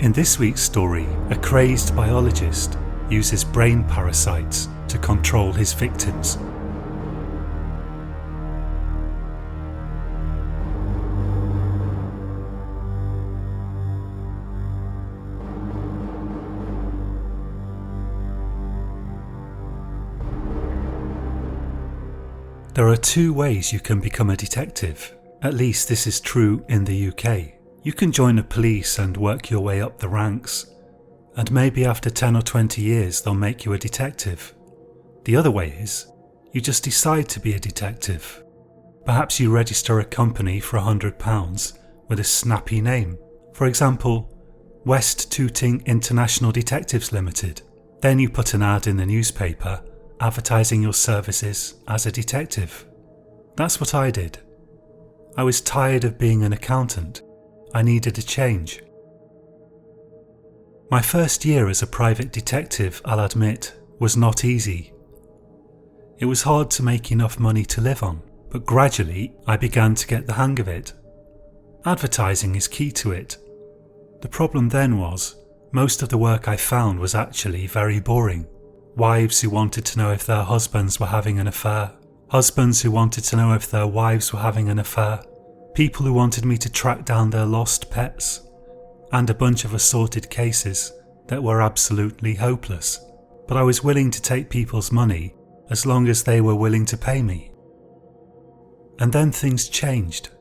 In this week's story, a crazed biologist uses brain parasites to control his victims. There are two ways you can become a detective. At least this is true in the UK. You can join the police and work your way up the ranks, and maybe after 10 or 20 years they'll make you a detective. The other way is, you just decide to be a detective. Perhaps you register a company for £100 with a snappy name. For example, West Tooting International Detectives Limited. Then you put an ad in the newspaper advertising your services as a detective. That's what I did. I was tired of being an accountant. I needed a change. My first year as a private detective, I'll admit, was not easy. It was hard to make enough money to live on, but gradually I began to get the hang of it. Advertising is key to it. The problem then was, most of the work I found was actually very boring. Wives who wanted to know if their husbands were having an affair. Husbands who wanted to know if their wives were having an affair. People who wanted me to track down their lost pets. And a bunch of assorted cases that were absolutely hopeless. But I was willing to take people's money as long as they were willing to pay me. And then things changed.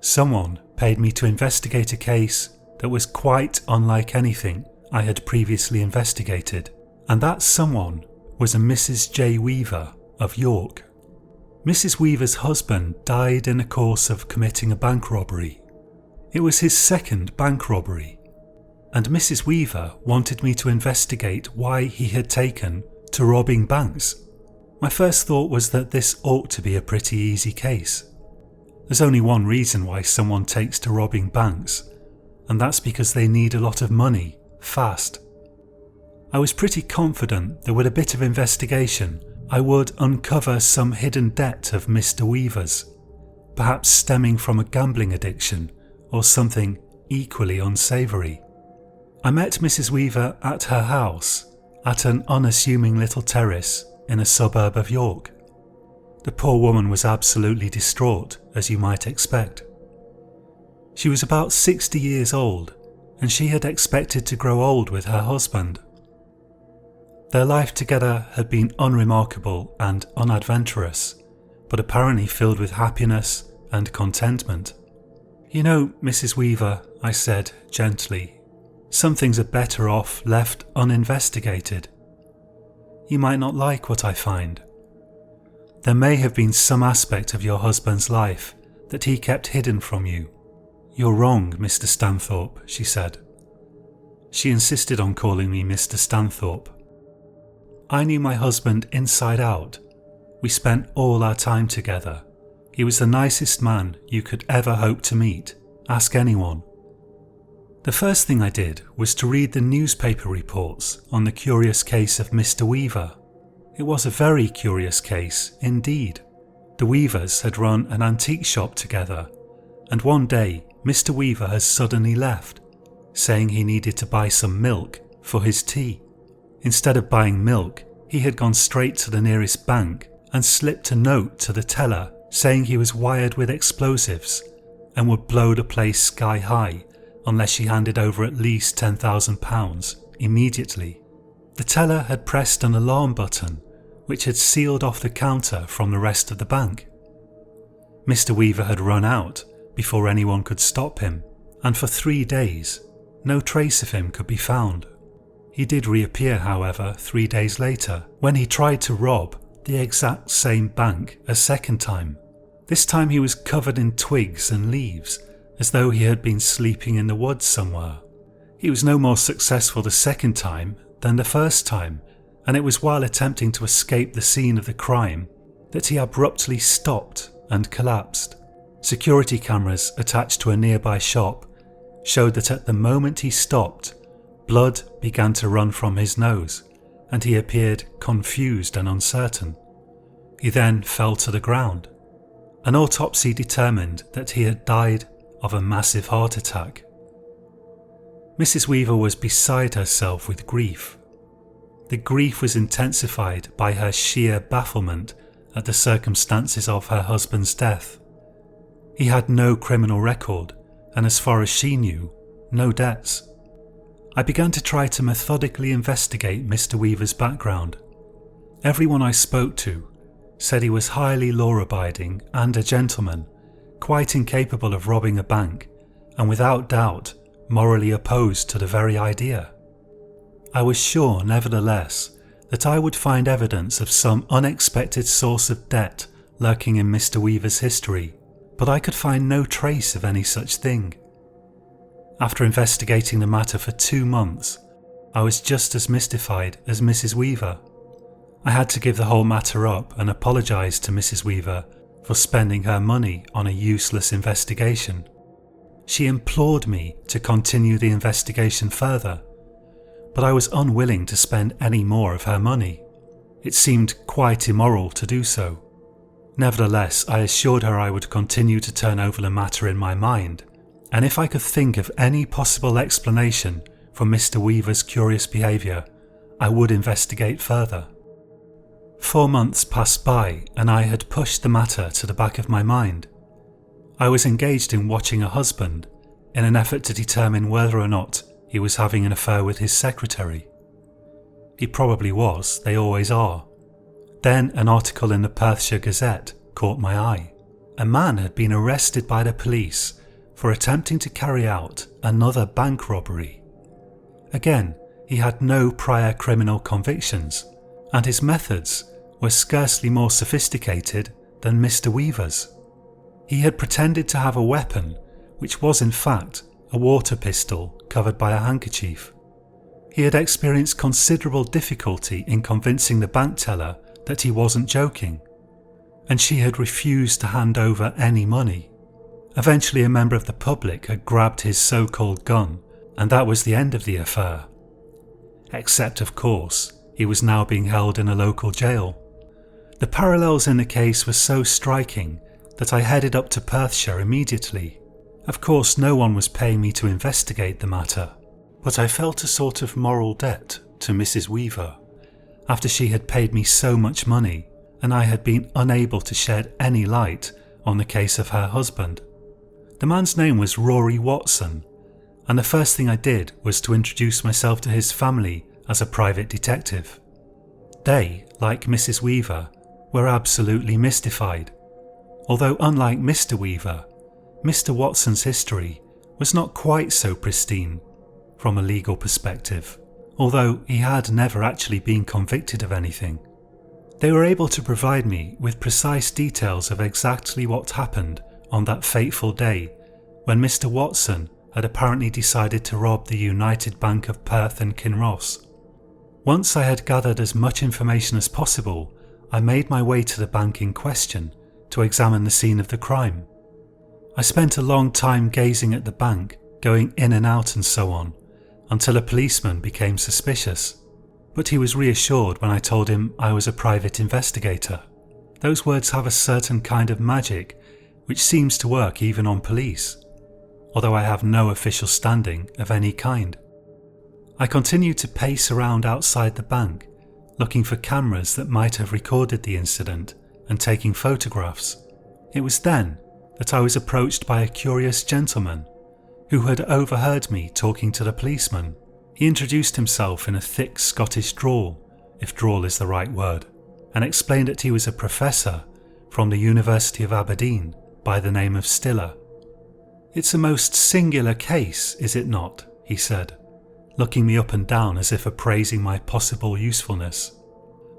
Someone paid me to investigate a case that was quite unlike anything I had previously investigated. And that someone was a Mrs. J. Weaver of York. Mrs. Weaver's husband died in the course of committing a bank robbery. It was his second bank robbery, and Mrs. Weaver wanted me to investigate why he had taken to robbing banks. My first thought was that this ought to be a pretty easy case. There's only one reason why someone takes to robbing banks, and that's because they need a lot of money, fast. I was pretty confident that with a bit of investigation I would uncover some hidden debt of Mr. Weaver's, perhaps stemming from a gambling addiction or something equally unsavoury. I met Mrs. Weaver at her house, at an unassuming little terrace in a suburb of York. The poor woman was absolutely distraught, as you might expect. She was about 60 years old, and she had expected to grow old with her husband. Their life together had been unremarkable and unadventurous, but apparently filled with happiness and contentment. "You know, Mrs. Weaver," I said gently, "some things are better off left uninvestigated. You might not like what I find. There may have been some aspect of your husband's life that he kept hidden from you." "You're wrong, Mr. Stanthorpe," she said. She insisted on calling me Mr. Stanthorpe. I knew my husband inside out. We spent all our time together. He was the nicest man you could ever hope to meet. Ask anyone. The first thing I did was to read the newspaper reports on the curious case of Mr. Weaver. It was a very curious case indeed. The Weavers had run an antique shop together, and one day Mr. Weaver has suddenly left, saying he needed to buy some milk for his tea. Instead of buying milk, he had gone straight to the nearest bank and slipped a note to the teller saying he was wired with explosives and would blow the place sky high unless she handed over at least £10,000 immediately. The teller had pressed an alarm button which had sealed off the counter from the rest of the bank. Mr. Weaver had run out before anyone could stop him, and for 3 days no trace of him could be found. He did reappear, however, 3 days later, when he tried to rob the exact same bank a second time. This time he was covered in twigs and leaves, as though he had been sleeping in the woods somewhere. He was no more successful the second time than the first time, and it was while attempting to escape the scene of the crime that he abruptly stopped and collapsed. Security cameras attached to a nearby shop showed that at the moment he stopped, blood began to run from his nose, and he appeared confused and uncertain. He then fell to the ground. An autopsy determined that he had died of a massive heart attack. Mrs. Weaver was beside herself with grief. The grief was intensified by her sheer bafflement at the circumstances of her husband's death. He had no criminal record, and as far as she knew, no debts. I began to try to methodically investigate Mr. Weaver's background. Everyone I spoke to said he was highly law-abiding and a gentleman, quite incapable of robbing a bank, and without doubt morally opposed to the very idea. I was sure, nevertheless, that I would find evidence of some unexpected source of debt lurking in Mr. Weaver's history, but I could find no trace of any such thing. After investigating the matter for 2 months, I was just as mystified as Mrs. Weaver. I had to give the whole matter up and apologise to Mrs. Weaver for spending her money on a useless investigation. She implored me to continue the investigation further, but I was unwilling to spend any more of her money. It seemed quite immoral to do so. Nevertheless, I assured her I would continue to turn over the matter in my mind, and if I could think of any possible explanation for Mr. Weaver's curious behaviour, I would investigate further. 4 months passed by and I had pushed the matter to the back of my mind. I was engaged in watching a husband in an effort to determine whether or not he was having an affair with his secretary. He probably was, they always are. Then an article in the Perthshire Gazette caught my eye. A man had been arrested by the police for attempting to carry out another bank robbery. Again, he had no prior criminal convictions, and his methods were scarcely more sophisticated than Mr. Weaver's. He had pretended to have a weapon, which was in fact a water pistol covered by a handkerchief. He had experienced considerable difficulty in convincing the bank teller that he wasn't joking, and she had refused to hand over any money. Eventually a member of the public had grabbed his so-called gun, and that was the end of the affair. Except, of course, he was now being held in a local jail. The parallels in the case were so striking that I headed up to Perthshire immediately. Of course, no one was paying me to investigate the matter, but I felt a sort of moral debt to Mrs. Weaver, after she had paid me so much money and I had been unable to shed any light on the case of her husband. The man's name was Rory Watson, and the first thing I did was to introduce myself to his family as a private detective. They, like Mrs. Weaver, were absolutely mystified, although unlike Mr. Weaver, Mr. Watson's history was not quite so pristine from a legal perspective, although he had never actually been convicted of anything. They were able to provide me with precise details of exactly what happened on that fateful day when Mr. Watson had apparently decided to rob the United Bank of Perth and Kinross. Once I had gathered as much information as possible, I made my way to the bank in question to examine the scene of the crime. I spent a long time gazing at the bank, going in and out and so on, until a policeman became suspicious. But he was reassured when I told him I was a private investigator. Those words have a certain kind of magic which seems to work even on police, although I have no official standing of any kind. I continued to pace around outside the bank, looking for cameras that might have recorded the incident and taking photographs. It was then that I was approached by a curious gentleman who had overheard me talking to the policeman. He introduced himself in a thick Scottish drawl, if drawl is the right word, and explained that he was a professor from the University of Aberdeen by the name of Stiller. "It's a most singular case, is it not?" he said, looking me up and down as if appraising my possible usefulness.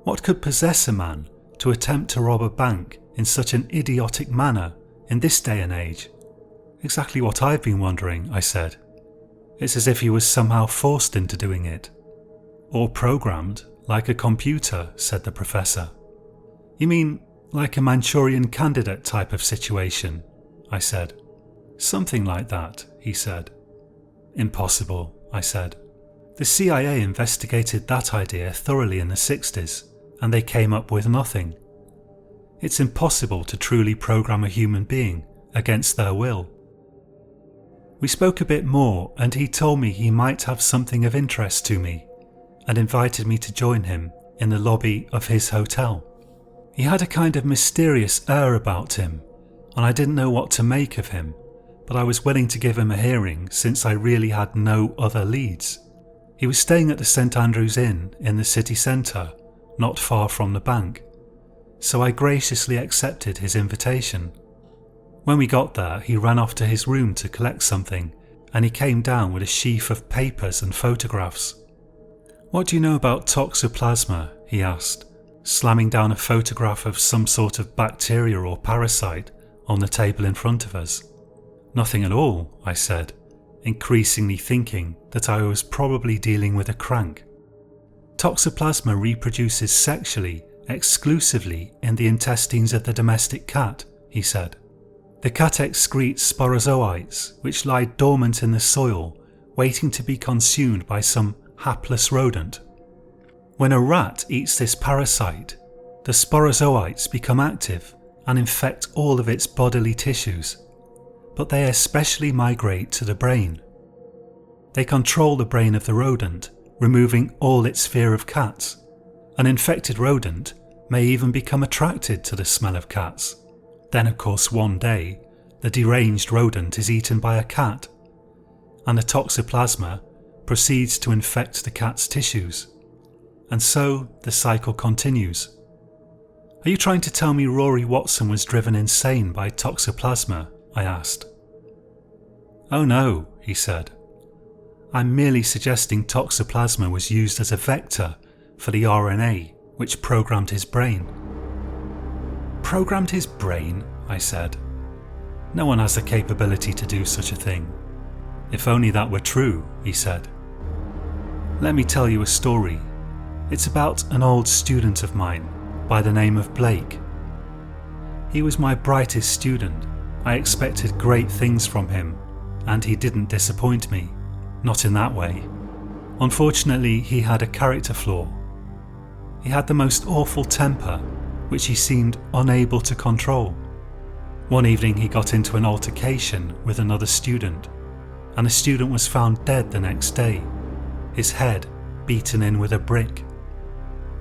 "What could possess a man to attempt to rob a bank in such an idiotic manner in this day and age?" "Exactly what I've been wondering," I said. "It's as if he was somehow forced into doing it." "Or programmed, like a computer," said the professor. "You mean like a Manchurian candidate type of situation?" I said. "Something like that," he said. "Impossible," I said. "The CIA investigated that idea thoroughly in the 60s, and they came up with nothing. It's impossible to truly program a human being against their will." We spoke a bit more and he told me he might have something of interest to me and invited me to join him in the lobby of his hotel. He had a kind of mysterious air about him and I didn't know what to make of him, but I was willing to give him a hearing since I really had no other leads. He was staying at the St Andrew's Inn in the city centre, not far from the bank, so I graciously accepted his invitation. When we got there, he ran off to his room to collect something, and he came down with a sheaf of papers and photographs. "What do you know about toxoplasma?" he asked, slamming down a photograph of some sort of bacteria or parasite on the table in front of us. "Nothing at all," I said, increasingly thinking that I was probably dealing with a crank. "Toxoplasma reproduces sexually exclusively in the intestines of the domestic cat," he said. "The cat excretes sporozoites which lie dormant in the soil, waiting to be consumed by some hapless rodent. When a rat eats this parasite, the sporozoites become active and infect all of its bodily tissues, but they especially migrate to the brain. They control the brain of the rodent, removing all its fear of cats. An infected rodent may even become attracted to the smell of cats. Then, of course, one day, the deranged rodent is eaten by a cat, and the toxoplasma proceeds to infect the cat's tissues. And so the cycle continues." "Are you trying to tell me Rory Watson was driven insane by toxoplasma?" I asked. "Oh no," he said. "I'm merely suggesting toxoplasma was used as a vector for the RNA which programmed his brain." "Programmed his brain?" I said. "No one has the capability to do such a thing." "If only that were true," he said. "Let me tell you a story. It's about an old student of mine by the name of Blake. He was my brightest student. I expected great things from him, and he didn't disappoint me. Not in that way. Unfortunately, he had a character flaw. He had the most awful temper, which he seemed unable to control. One evening he got into an altercation with another student, and the student was found dead the next day, his head beaten in with a brick.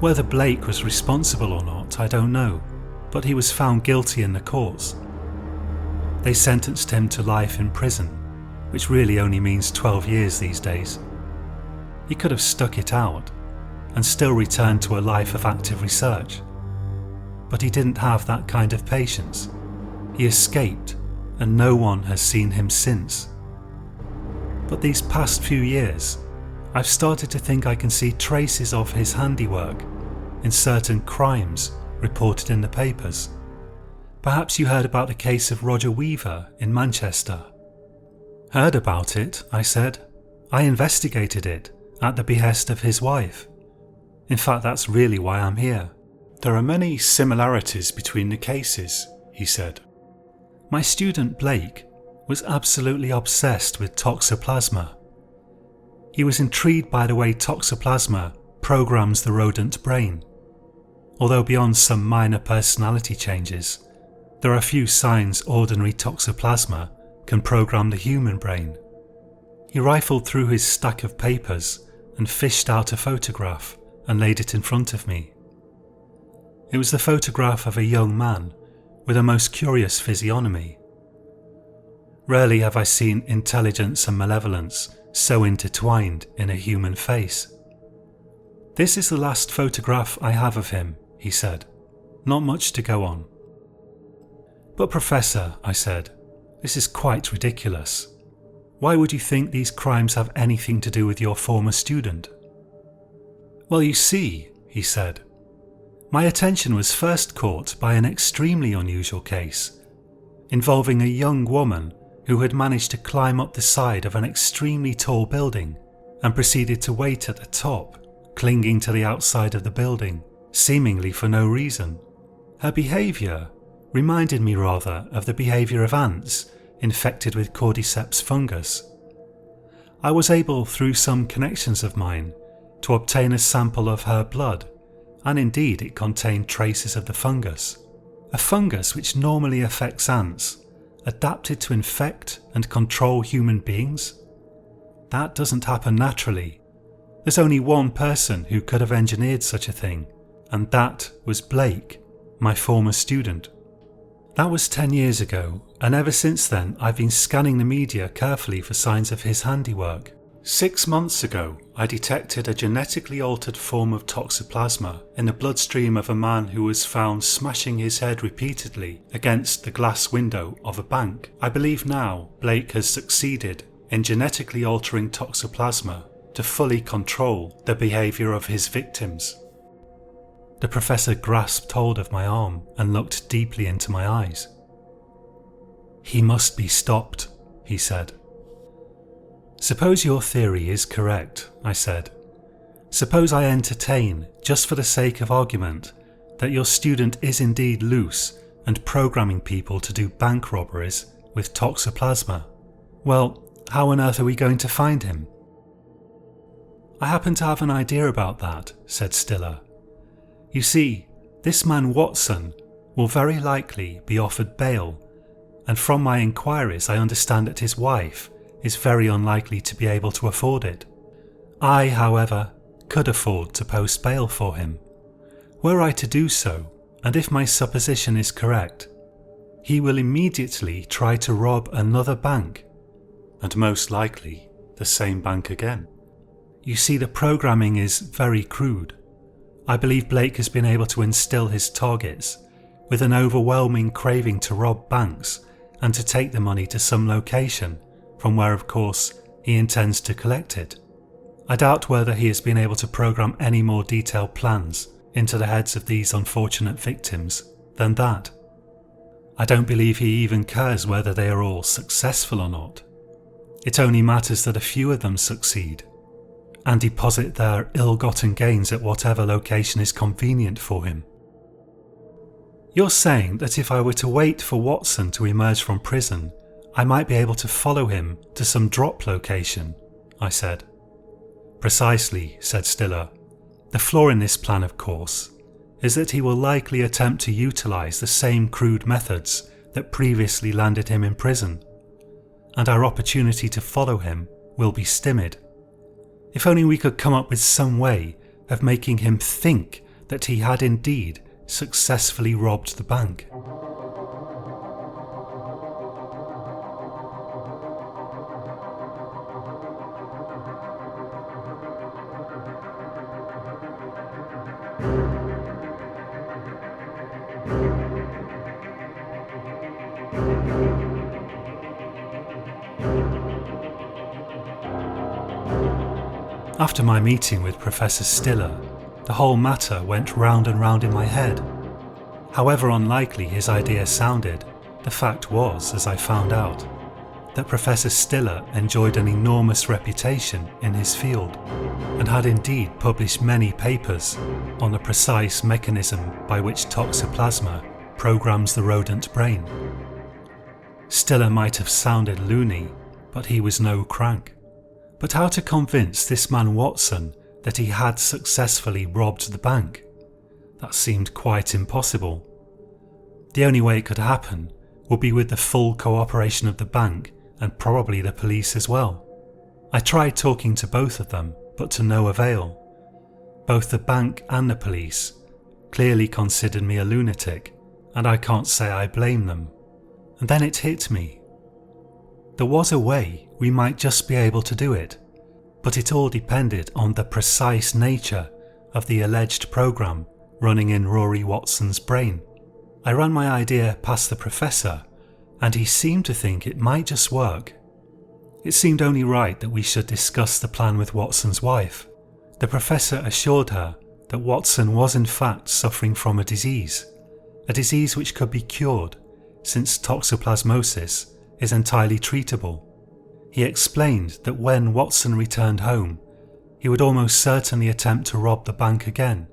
Whether Blake was responsible or not, I don't know, but he was found guilty in the courts. They sentenced him to life in prison, which really only means 12 years these days. He could have stuck it out and still returned to a life of active research. But he didn't have that kind of patience. He escaped, and no one has seen him since. But these past few years, I've started to think I can see traces of his handiwork in certain crimes reported in the papers. Perhaps you heard about the case of Roger Weaver in Manchester." "Heard about it," I said. "I investigated it at the behest of his wife. In fact, that's really why I'm here." "There are many similarities between the cases," he said. "My student Blake was absolutely obsessed with toxoplasma. He was intrigued by the way toxoplasma programs the rodent brain. Although beyond some minor personality changes, there are few signs ordinary toxoplasma can program the human brain. He rifled through his stack of papers and fished out a photograph and laid it in front of me. It was the photograph of a young man with a most curious physiognomy. Rarely have I seen intelligence and malevolence so intertwined in a human face. "This is the last photograph I have of him," he said. "Not much to go on." "But Professor," I said, "this is quite ridiculous. Why would you think these crimes have anything to do with your former student?" "Well, you see," he said, "my attention was first caught by an extremely unusual case involving a young woman who had managed to climb up the side of an extremely tall building and proceeded to wait at the top, clinging to the outside of the building, seemingly for no reason. Her behaviour reminded me rather of the behaviour of ants infected with cordyceps fungus. I was able, through some connections of mine, to obtain a sample of her blood, and indeed it contained traces of the fungus, a fungus which normally affects ants adapted to infect and control human beings? That doesn't happen naturally. There's only one person who could have engineered such a thing, and that was Blake, my former student. That was 10 years ago, and ever since then I've been scanning the media carefully for signs of his handiwork. 6 months ago, I detected a genetically altered form of toxoplasma in the bloodstream of a man who was found smashing his head repeatedly against the glass window of a bank. I believe now Blake has succeeded in genetically altering toxoplasma to fully control the behaviour of his victims. The professor grasped hold of my arm and looked deeply into my eyes. "He must be stopped," he said. "Suppose your theory is correct," I said. "Suppose I entertain, just for the sake of argument, that your student is indeed loose and programming people to do bank robberies with toxoplasma. Well, how on earth are we going to find him?" "I happen to have an idea about that," said Stiller. "You see, this man Watson will very likely be offered bail, and from my inquiries I understand that his wife is very unlikely to be able to afford it. I, however, could afford to post bail for him. Were I to do so, and if my supposition is correct, he will immediately try to rob another bank, and most likely the same bank again. You see, the programming is very crude. I believe Blake has been able to instill his targets with an overwhelming craving to rob banks and to take the money to some location, from where of course he intends to collect it. I doubt whether he has been able to program any more detailed plans into the heads of these unfortunate victims than that. I don't believe he even cares whether they are all successful or not. It only matters that a few of them succeed and deposit their ill-gotten gains at whatever location is convenient for him. You're saying that if I were to wait for Watson to emerge from prison, I might be able to follow him to some drop location, I said. Precisely, said Stiller. The flaw in this plan, of course, is that he will likely attempt to utilise the same crude methods that previously landed him in prison, and our opportunity to follow him will be stymied. If only we could come up with some way of making him think that he had indeed successfully robbed the bank. After my meeting with Professor Stiller, the whole matter went round and round in my head. However unlikely his idea sounded, the fact was, as I found out, that Professor Stiller enjoyed an enormous reputation in his field and had indeed published many papers on the precise mechanism by which toxoplasma programs the rodent brain. Stiller might have sounded loony, but he was no crank. But how to convince this man Watson that he had successfully robbed the bank? That seemed quite impossible. The only way it could happen would be with the full cooperation of the bank and probably the police as well. I tried talking to both of them, but to no avail. Both the bank and the police clearly considered me a lunatic, and I can't say I blame them. And then it hit me. There was a way we might just be able to do it, but it all depended on the precise nature of the alleged program running in Rory Watson's brain. I ran my idea past the professor, and he seemed to think it might just work. It seemed only right that we should discuss the plan with Watson's wife. The professor assured her that Watson was in fact suffering from a disease which could be cured, since toxoplasmosis is entirely treatable. He explained that when Watson returned home, he would almost certainly attempt to rob the bank again,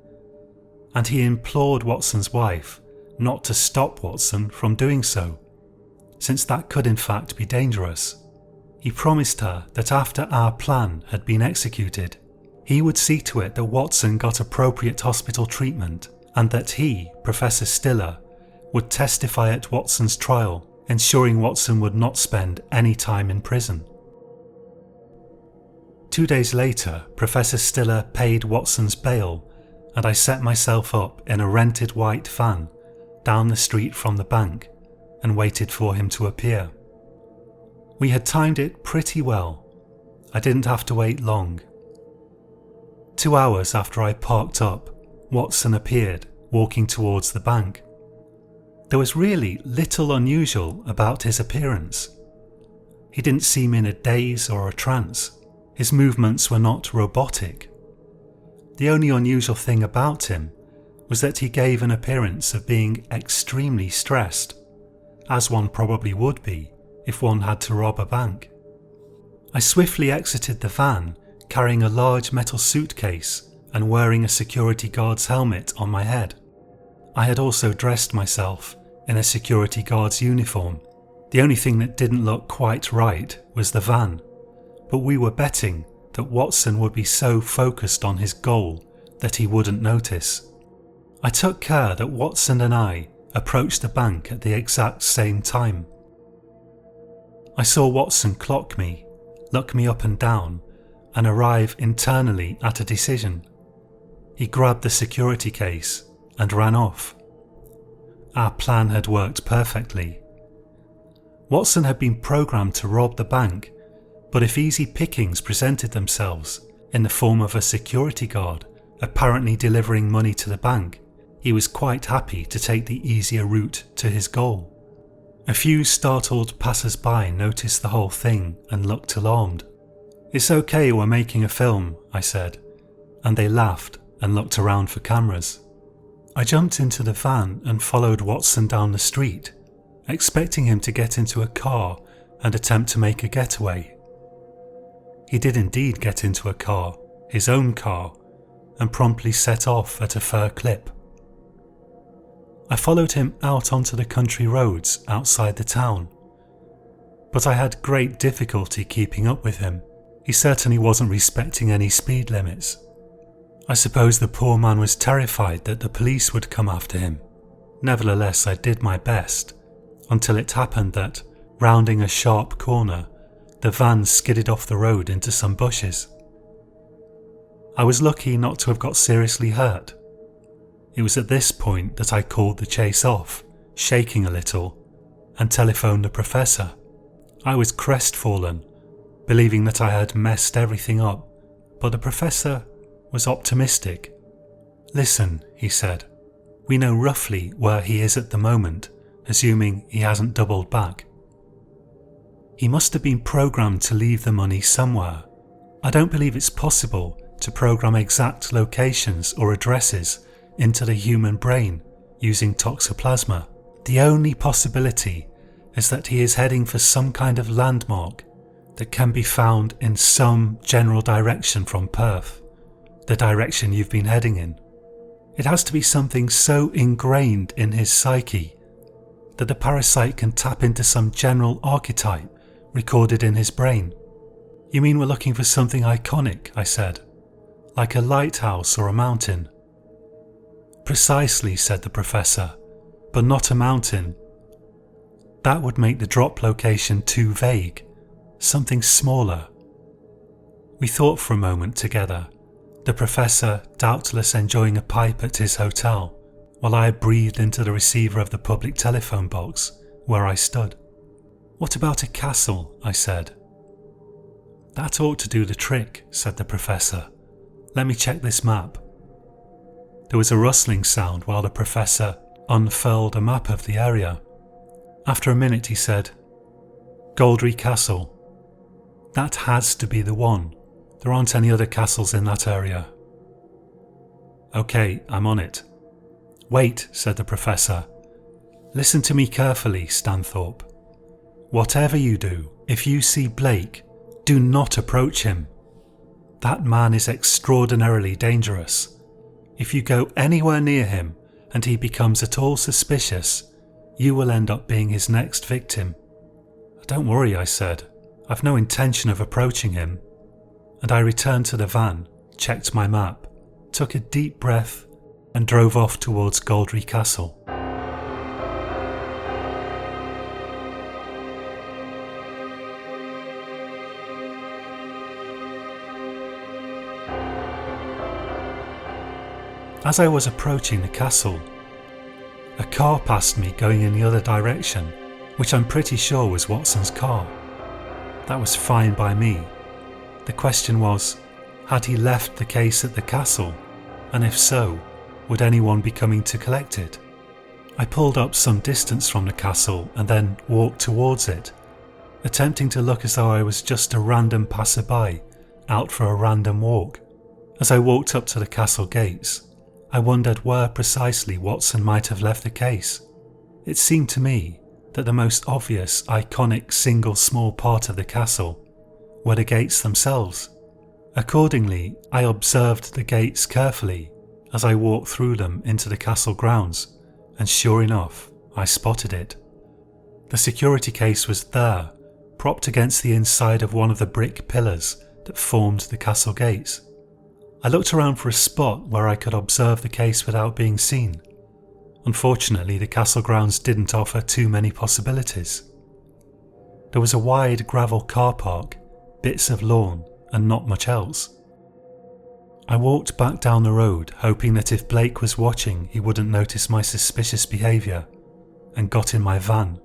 and he implored Watson's wife not to stop Watson from doing so, since that could in fact be dangerous. He promised her that after our plan had been executed, he would see to it that Watson got appropriate hospital treatment, and that he, Professor Stiller, would testify at Watson's trial ensuring Watson would not spend any time in prison. 2 days later, Professor Stiller paid Watson's bail, and I set myself up in a rented white van down the street from the bank and waited for him to appear. We had timed it pretty well. I didn't have to wait long. 2 hours after I parked up, Watson appeared, walking towards the bank. There was really little unusual about his appearance. He didn't seem in a daze or a trance. His movements were not robotic. The only unusual thing about him was that he gave an appearance of being extremely stressed, as one probably would be if one had to rob a bank. I swiftly exited the van, carrying a large metal suitcase and wearing a security guard's helmet on my head. I had also dressed myself in a security guard's uniform. The only thing that didn't look quite right was the van, but we were betting that Watson would be so focused on his goal that he wouldn't notice. I took care that Watson and I approached the bank at the exact same time. I saw Watson clock me, look me up and down, and arrive internally at a decision. He grabbed the security case and ran off. Our plan had worked perfectly. Watson had been programmed to rob the bank, but if easy pickings presented themselves in the form of a security guard apparently delivering money to the bank, he was quite happy to take the easier route to his goal. A few startled passers-by noticed the whole thing and looked alarmed. "It's okay, we're making a film," I said, and they laughed and looked around for cameras. I jumped into the van and followed Watson down the street, expecting him to get into a car and attempt to make a getaway. He did indeed get into a car, his own car, and promptly set off at a fair clip. I followed him out onto the country roads outside the town, but I had great difficulty keeping up with him. He certainly wasn't respecting any speed limits. I suppose the poor man was terrified that the police would come after him. Nevertheless, I did my best, until it happened that, rounding a sharp corner, the van skidded off the road into some bushes. I was lucky not to have got seriously hurt. It was at this point that I called the chase off, shaking a little, and telephoned the professor. I was crestfallen, believing that I had messed everything up, but the professor was optimistic. "Listen," he said, "we know roughly where he is at the moment, assuming he hasn't doubled back. He must have been programmed to leave the money somewhere. I don't believe it's possible to program exact locations or addresses into the human brain using toxoplasma. The only possibility is that he is heading for some kind of landmark that can be found in some general direction from Perth, the direction you've been heading in. It has to be something so ingrained in his psyche that the parasite can tap into some general archetype recorded in his brain." "You mean we're looking for something iconic?" I said. "Like a lighthouse or a mountain?" "Precisely," said the professor, "but not a mountain. That would make the drop location too vague. Something smaller." We thought for a moment together, the professor doubtless enjoying a pipe at his hotel, while I breathed into the receiver of the public telephone box where I stood. "What about a castle?" I said. "That ought to do the trick," said the professor. "Let me check this map." There was a rustling sound while the professor unfurled a map of the area. After a minute he said, "Goldry Castle. That has to be the one. There aren't any other castles in that area." "Okay, I'm on it." "Wait," said the professor. "Listen to me carefully, Stanthorpe. Whatever you do, if you see Blake, do not approach him. That man is extraordinarily dangerous. If you go anywhere near him and he becomes at all suspicious, you will end up being his next victim." "Don't worry," I said. "I've no intention of approaching him." And I returned to the van, checked my map, took a deep breath, and drove off towards Goldry Castle. As I was approaching the castle, a car passed me going in the other direction, which I'm pretty sure was Watson's car. That was fine by me. The question was, had he left the case at the castle? And if so, would anyone be coming to collect it? I pulled up some distance from the castle and then walked towards it, attempting to look as though I was just a random passerby out for a random walk. As I walked up to the castle gates, I wondered where precisely Watson might have left the case. It seemed to me that the most obvious, iconic single small part of the castle were the gates themselves. Accordingly, I observed the gates carefully as I walked through them into the castle grounds, and sure enough, I spotted it. The security case was there, propped against the inside of one of the brick pillars that formed the castle gates. I looked around for a spot where I could observe the case without being seen. Unfortunately, the castle grounds didn't offer too many possibilities. There was a wide gravel car park, bits of lawn, and not much else. I walked back down the road, hoping that if Blake was watching he wouldn't notice my suspicious behaviour, and got in my van.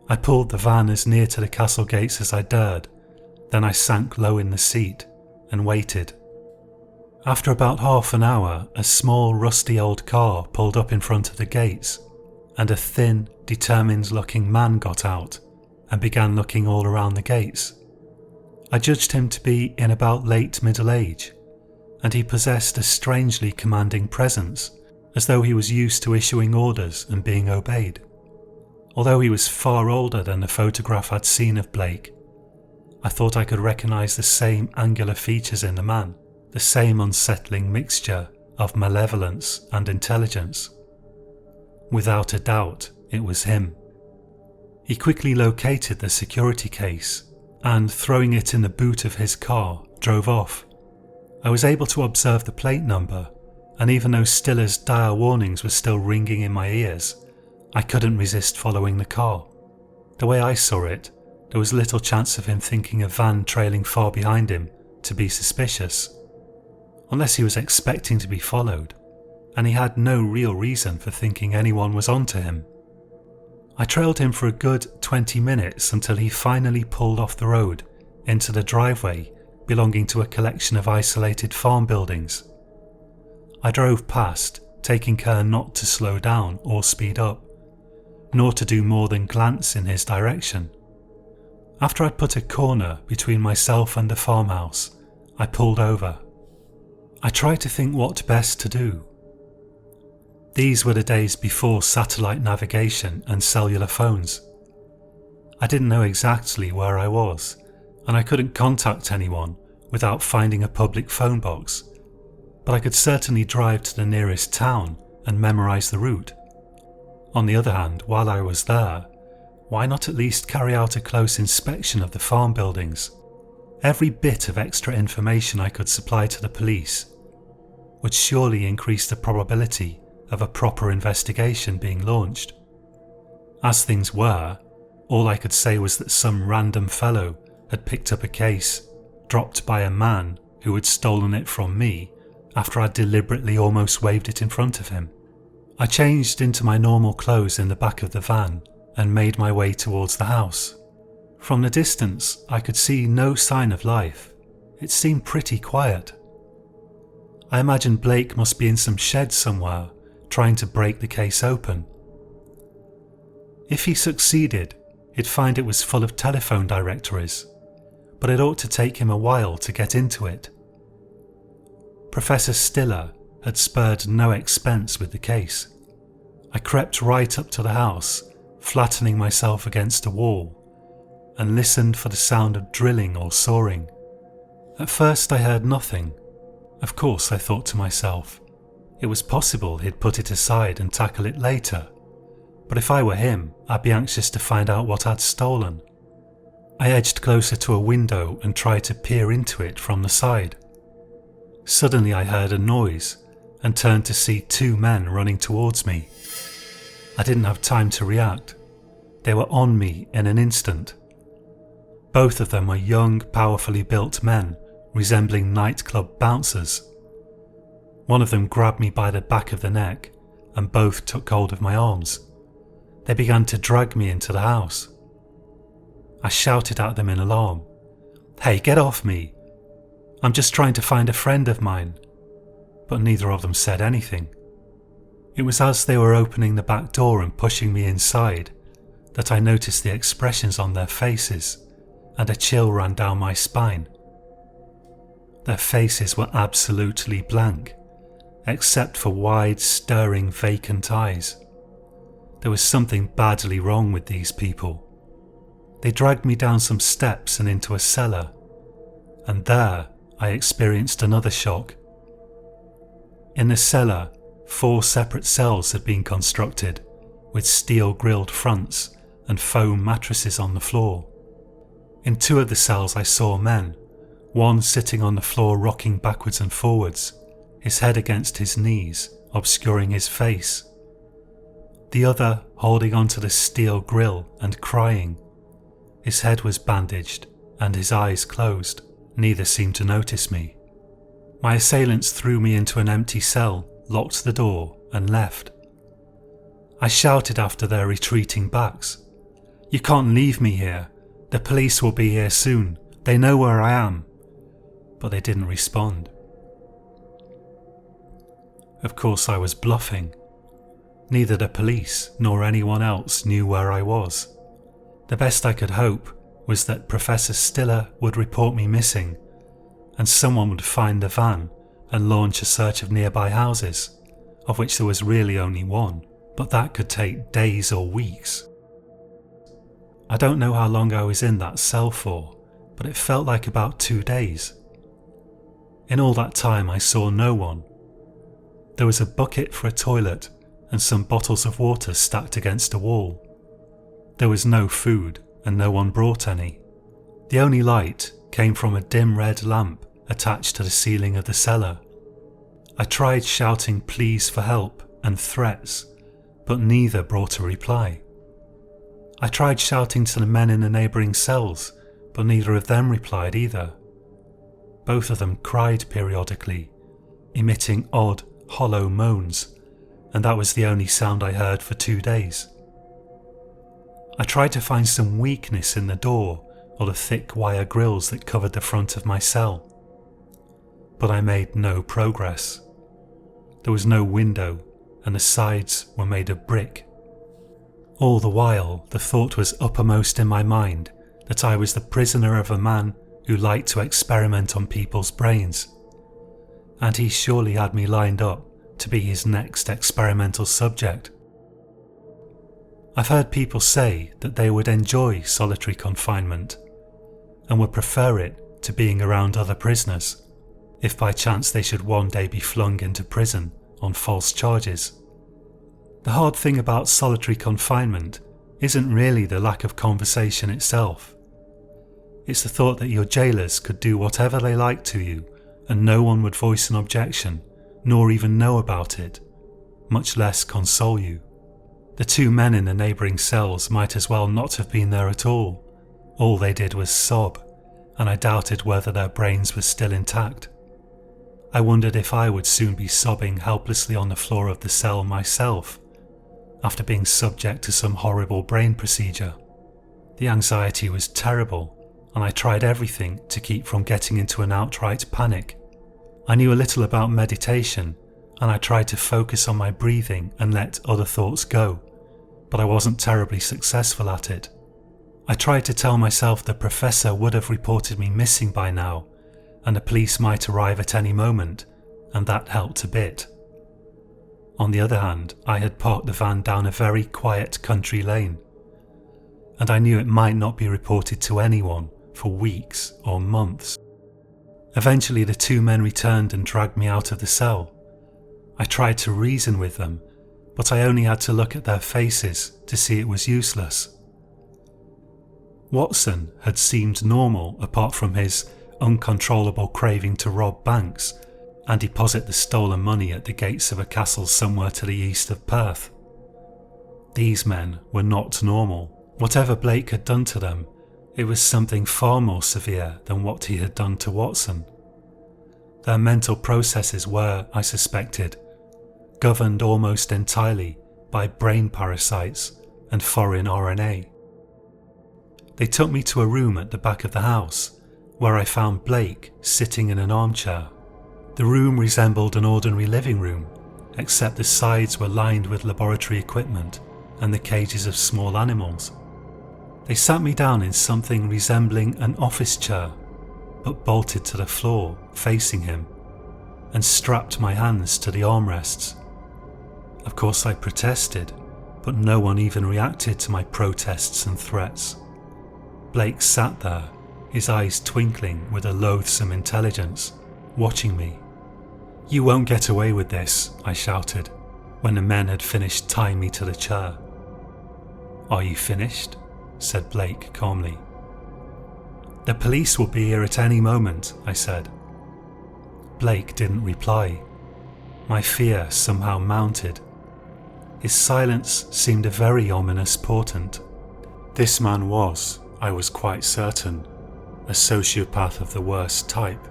I pulled the van as near to the castle gates as I dared, then I sank low in the seat and waited. After about half an hour, a small rusty old car pulled up in front of the gates, and a thin, determined-looking man got out and began looking all around the gates. I judged him to be in about late middle age, and he possessed a strangely commanding presence, as though he was used to issuing orders and being obeyed. Although he was far older than the photograph I'd seen of Blake, I thought I could recognise the same angular features in the man, the same unsettling mixture of malevolence and intelligence. Without a doubt, it was him. He quickly located the security case and, throwing it in the boot of his car, drove off. I was able to observe the plate number, and even though Stiller's dire warnings were still ringing in my ears, I couldn't resist following the car. The way I saw it, there was little chance of him thinking a van trailing far behind him to be suspicious, unless he was expecting to be followed, and he had no real reason for thinking anyone was onto him. I trailed him for a good 20 minutes until he finally pulled off the road into the driveway belonging to a collection of isolated farm buildings. I drove past, taking care not to slow down or speed up, nor to do more than glance in his direction. After I'd put a corner between myself and the farmhouse, I pulled over. I tried to think what best to do. These were the days before satellite navigation and cellular phones. I didn't know exactly where I was, and I couldn't contact anyone without finding a public phone box, but I could certainly drive to the nearest town and memorise the route. On the other hand, while I was there, why not at least carry out a close inspection of the farm buildings? Every bit of extra information I could supply to the police would surely increase the probability of a proper investigation being launched. As things were, all I could say was that some random fellow had picked up a case dropped by a man who had stolen it from me after I'd deliberately almost waved it in front of him. I changed into my normal clothes in the back of the van and made my way towards the house. From the distance, I could see no sign of life. It seemed pretty quiet. I imagined Blake must be in some shed somewhere, trying to break the case open. If he succeeded, he'd find it was full of telephone directories, but it ought to take him a while to get into it. Professor Stiller had spared no expense with the case. I crept right up to the house, flattening myself against a wall, and listened for the sound of drilling or sawing. At first I heard nothing. Of course, I thought to myself, it was possible he'd put it aside and tackle it later, but if I were him, I'd be anxious to find out what I'd stolen. I edged closer to a window and tried to peer into it from the side. Suddenly I heard a noise and turned to see two men running towards me. I didn't have time to react. They were on me in an instant. Both of them were young, powerfully built men, resembling nightclub bouncers. One of them grabbed me by the back of the neck and both took hold of my arms. They began to drag me into the house. I shouted at them in alarm, "Hey, get off me! I'm just trying to find a friend of mine." But neither of them said anything. It was as they were opening the back door and pushing me inside that I noticed the expressions on their faces, and a chill ran down my spine. Their faces were absolutely blank, except for wide, staring, vacant eyes. There was something badly wrong with these people. They dragged me down some steps and into a cellar, and there I experienced another shock. In the cellar, 4 separate cells had been constructed, with steel-grilled fronts and foam mattresses on the floor. In 2 of the cells I saw men, one sitting on the floor rocking backwards and forwards, his head against his knees, obscuring his face. The other holding onto the steel grill and crying. His head was bandaged and his eyes closed. Neither seemed to notice me. My assailants threw me into an empty cell, locked the door and left. I shouted after their retreating backs, "You can't leave me here. The police will be here soon. They know where I am." But they didn't respond. Of course I was bluffing. Neither the police nor anyone else knew where I was. The best I could hope was that Professor Stiller would report me missing, and someone would find the van and launch a search of nearby houses, of which there was really only one, but that could take days or weeks. I don't know how long I was in that cell for, but it felt like about 2 days. In all that time I saw no one. There was a bucket for a toilet and some bottles of water stacked against a wall. There was no food and no one brought any. The only light came from a dim red lamp attached to the ceiling of the cellar. I tried shouting pleas for help and threats, but neither brought a reply. I tried shouting to the men in the neighbouring cells, but neither of them replied either. Both of them cried periodically, emitting odd, hollow moans, and that was the only sound I heard for 2 days. I tried to find some weakness in the door or the thick wire grills that covered the front of my cell, but I made no progress. There was no window, and the sides were made of brick. All the while, the thought was uppermost in my mind that I was the prisoner of a man who liked to experiment on people's brains, and he surely had me lined up to be his next experimental subject. I've heard people say that they would enjoy solitary confinement and would prefer it to being around other prisoners, if by chance they should one day be flung into prison on false charges. The hard thing about solitary confinement isn't really the lack of conversation itself. It's the thought that your jailers could do whatever they like to you and no one would voice an objection, nor even know about it, much less console you. The 2 men in the neighbouring cells might as well not have been there at all. All they did was sob, and I doubted whether their brains were still intact. I wondered if I would soon be sobbing helplessly on the floor of the cell myself, after being subject to some horrible brain procedure. The anxiety was terrible, and I tried everything to keep from getting into an outright panic. I knew a little about meditation, and I tried to focus on my breathing and let other thoughts go, but I wasn't terribly successful at it. I tried to tell myself the professor would have reported me missing by now, and the police might arrive at any moment, and that helped a bit. On the other hand, I had parked the van down a very quiet country lane, and I knew it might not be reported to anyone for weeks or months. Eventually the 2 men returned and dragged me out of the cell. I tried to reason with them, but I only had to look at their faces to see it was useless. Watson had seemed normal apart from his uncontrollable craving to rob banks and deposit the stolen money at the gates of a castle somewhere to the east of Perth. These men were not normal. Whatever Blake had done to them, it was something far more severe than what he had done to Watson. Their mental processes were, I suspected, governed almost entirely by brain parasites and foreign RNA. They took me to a room at the back of the house, where I found Blake sitting in an armchair. The room resembled an ordinary living room, except the sides were lined with laboratory equipment and the cages of small animals. They sat me down in something resembling an office chair, but bolted to the floor, facing him, and strapped my hands to the armrests. Of course I protested, but no one even reacted to my protests and threats. Blake sat there, his eyes twinkling with a loathsome intelligence, watching me. "You won't get away with this," I shouted, when the men had finished tying me to the chair. "Are you finished?" said Blake calmly. "The police will be here at any moment," I said. Blake didn't reply. My fear somehow mounted. His silence seemed a very ominous portent. This man was, I was quite certain, a sociopath of the worst type.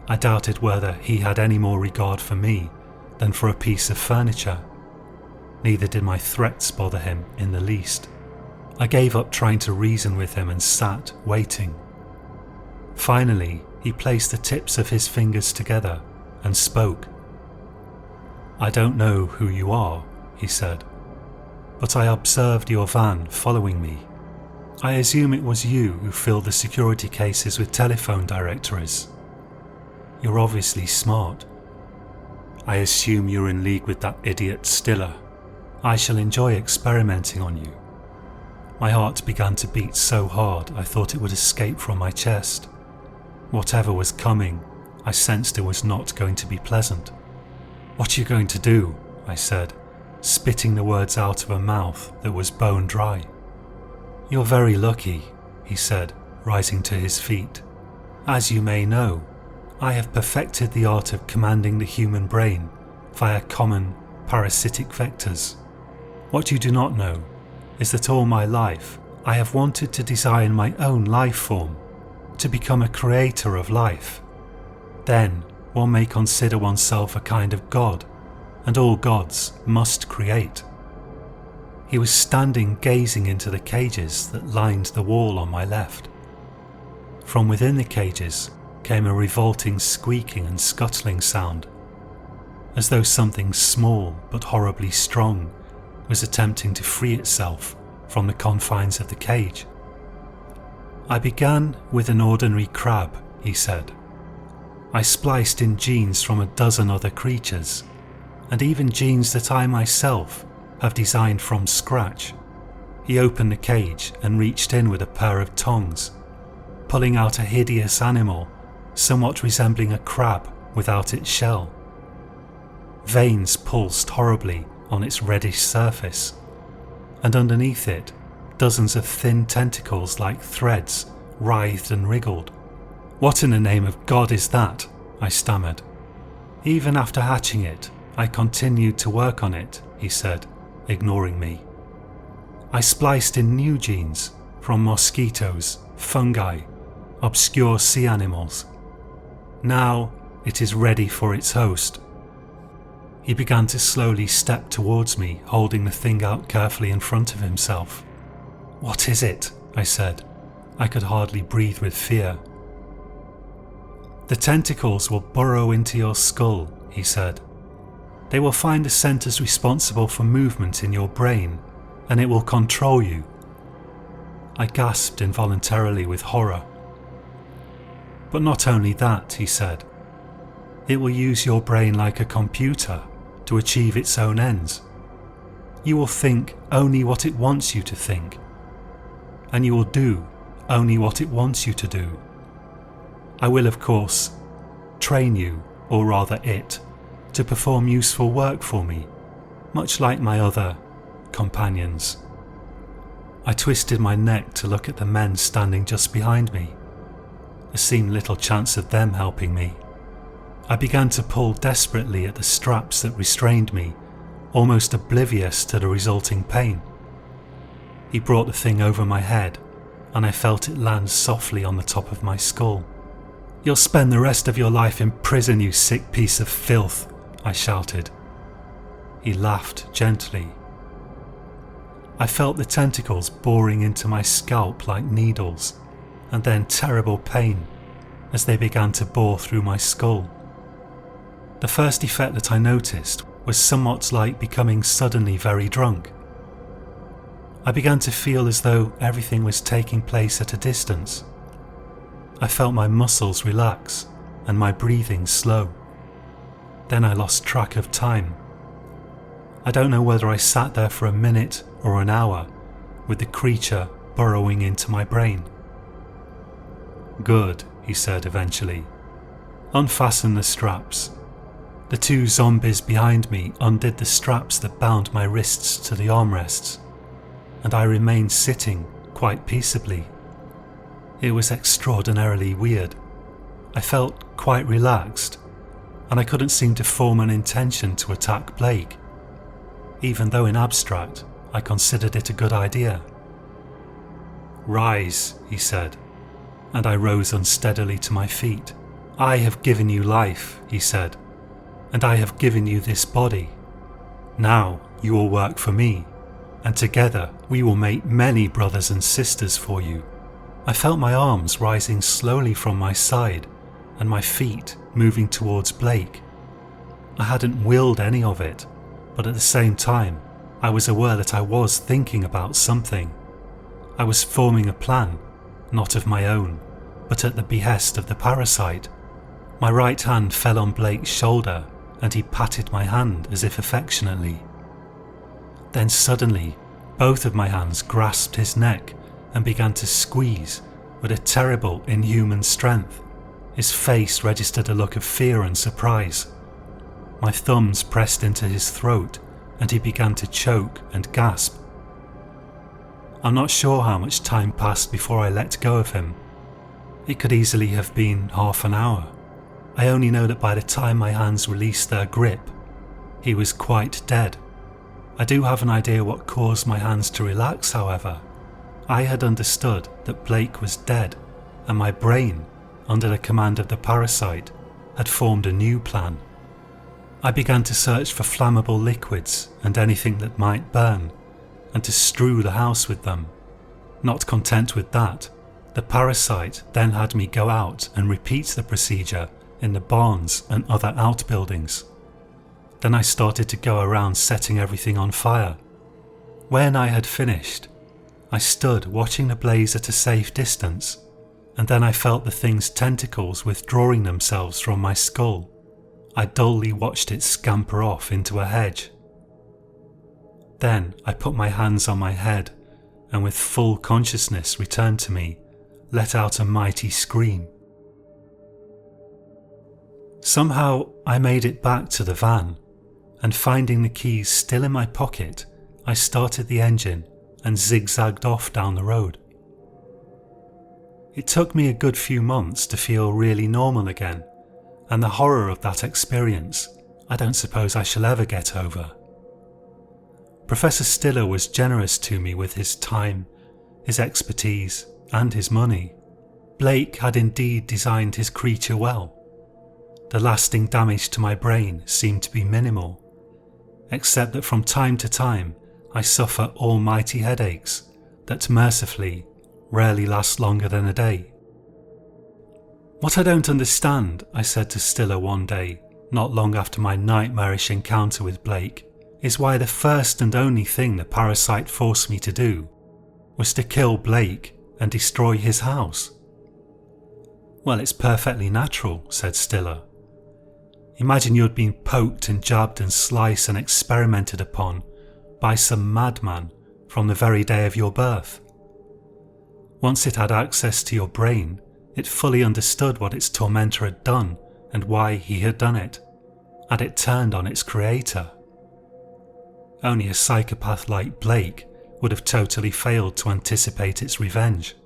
I doubted whether he had any more regard for me than for a piece of furniture. Neither did my threats bother him in the least. I gave up trying to reason with him and sat, waiting. Finally, he placed the tips of his fingers together and spoke. "I don't know who you are," he said, "but I observed your van following me. I assume it was you who filled the security cases with telephone directories. You're obviously smart. I assume you're in league with that idiot Stiller. I shall enjoy experimenting on you." My heart began to beat so hard I thought it would escape from my chest. Whatever was coming, I sensed it was not going to be pleasant. "What are you going to do?" I said, spitting the words out of a mouth that was bone dry. "You're very lucky," he said, rising to his feet. "As you may know, I have perfected the art of commanding the human brain via common parasitic vectors. What you do not know is that all my life I have wanted to design my own life form, to become a creator of life. Then one may consider oneself a kind of god, and all gods must create." He was standing gazing into the cages that lined the wall on my left. From within the cages came a revolting squeaking and scuttling sound, as though something small but horribly strong was attempting to free itself from the confines of the cage. "I began with an ordinary crab," he said. "I spliced in genes from a dozen other creatures, and even genes that I myself have designed from scratch." He opened the cage and reached in with a pair of tongs, pulling out a hideous animal somewhat resembling a crab without its shell. Veins pulsed horribly on its reddish surface, and underneath it, dozens of thin tentacles like threads writhed and wriggled. "What in the name of God is that?" I stammered. "Even after hatching it, I continued to work on it," he said, ignoring me. "I spliced in new genes from mosquitoes, fungi, obscure sea animals. Now it is ready for its host." He began to slowly step towards me, holding the thing out carefully in front of himself. "What is it?" I said. I could hardly breathe with fear. "The tentacles will burrow into your skull," he said. "They will find the centers responsible for movement in your brain, and it will control you." I gasped involuntarily with horror. "But not only that," he said. "It will use your brain like a computer to achieve its own ends. You will think only what it wants you to think, and you will do only what it wants you to do. I will, of course, train you, or rather it, to perform useful work for me, much like my other companions." I twisted my neck to look at the men standing just behind me. There seemed little chance of them helping me. I began to pull desperately at the straps that restrained me, almost oblivious to the resulting pain. He brought the thing over my head, and I felt it land softly on the top of my skull. "You'll spend the rest of your life in prison, you sick piece of filth," I shouted. He laughed gently. I felt the tentacles boring into my scalp like needles, and then terrible pain as they began to bore through my skull. The first effect that I noticed was somewhat like becoming suddenly very drunk. I began to feel as though everything was taking place at a distance. I felt my muscles relax and my breathing slow. Then I lost track of time. I don't know whether I sat there for a minute or an hour with the creature burrowing into my brain. "Good," he said eventually. "Unfasten the straps." The two zombies behind me undid the straps that bound my wrists to the armrests, and I remained sitting quite peaceably. It was extraordinarily weird. I felt quite relaxed, and I couldn't seem to form an intention to attack Blake, even though in abstract I considered it a good idea. "Rise," he said, and I rose unsteadily to my feet. "I have given you life," he said, "and I have given you this body. Now you will work for me, and together we will make many brothers and sisters for you." I felt my arms rising slowly from my side and my feet moving towards Blake. I hadn't willed any of it, but at the same time I was aware that I was thinking about something. I was forming a plan, not of my own, but at the behest of the parasite. My right hand fell on Blake's shoulder and he patted my hand as if affectionately. Then suddenly, both of my hands grasped his neck and began to squeeze with a terrible, inhuman strength. His face registered a look of fear and surprise. My thumbs pressed into his throat and he began to choke and gasp. I'm not sure how much time passed before I let go of him. It could easily have been half an hour. I only know that by the time my hands released their grip, he was quite dead. I do have an idea what caused my hands to relax, however. I had understood that Blake was dead, and my brain, under the command of the parasite, had formed a new plan. I began to search for flammable liquids and anything that might burn, and to strew the house with them. Not content with that, the parasite then had me go out and repeat the procedure in the barns and other outbuildings. Then I started to go around setting everything on fire. When I had finished, I stood watching the blaze at a safe distance, and then I felt the thing's tentacles withdrawing themselves from my skull. I dully watched it scamper off into a hedge. Then I put my hands on my head and with full consciousness returned to me, let out a mighty scream. Somehow I made it back to the van, and finding the keys still in my pocket, I started the engine and zigzagged off down the road. It took me a good few months to feel really normal again, and the horror of that experience I don't suppose I shall ever get over. Professor Stiller was generous to me with his time, his expertise, and his money. Blake had indeed designed his creature well. The lasting damage to my brain seemed to be minimal, except that from time to time I suffer almighty headaches that mercifully rarely last longer than a day. "What I don't understand," I said to Stiller one day, not long after my nightmarish encounter with Blake, "is why the first and only thing the parasite forced me to do was to kill Blake and destroy his house." "Well, it's perfectly natural," said Stiller. "Imagine you'd been poked and jabbed and sliced and experimented upon by some madman from the very day of your birth. Once it had access to your brain, it fully understood what its tormentor had done and why he had done it, and it turned on its creator. Only a psychopath like Blake would have totally failed to anticipate its revenge."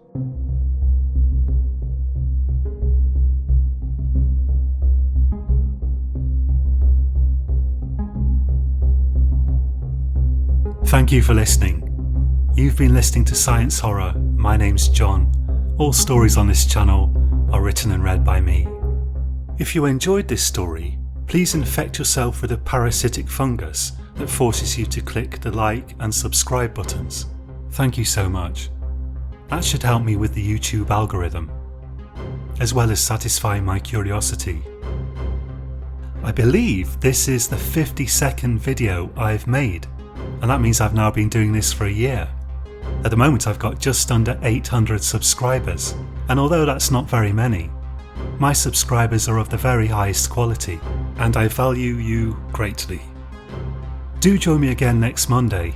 Thank you for listening. You've been listening to Science Horror. My name's John. All stories on this channel are written and read by me. If you enjoyed this story, please infect yourself with a parasitic fungus that forces you to click the like and subscribe buttons. Thank you so much. That should help me with the YouTube algorithm, as well as satisfying my curiosity. I believe this is the 52nd video I've made, and that means I've now been doing this for a year. At the moment I've got just under 800 subscribers, and although that's not very many, my subscribers are of the very highest quality, and I value you greatly. Do join me again next Monday,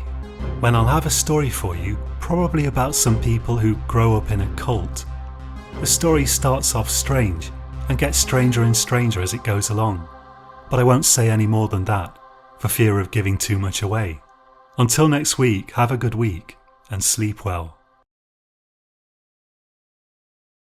when I'll have a story for you, probably about some people who grow up in a cult. The story starts off strange, and gets stranger and stranger as it goes along, but I won't say any more than that, for fear of giving too much away. Until next week, have a good week, and sleep well.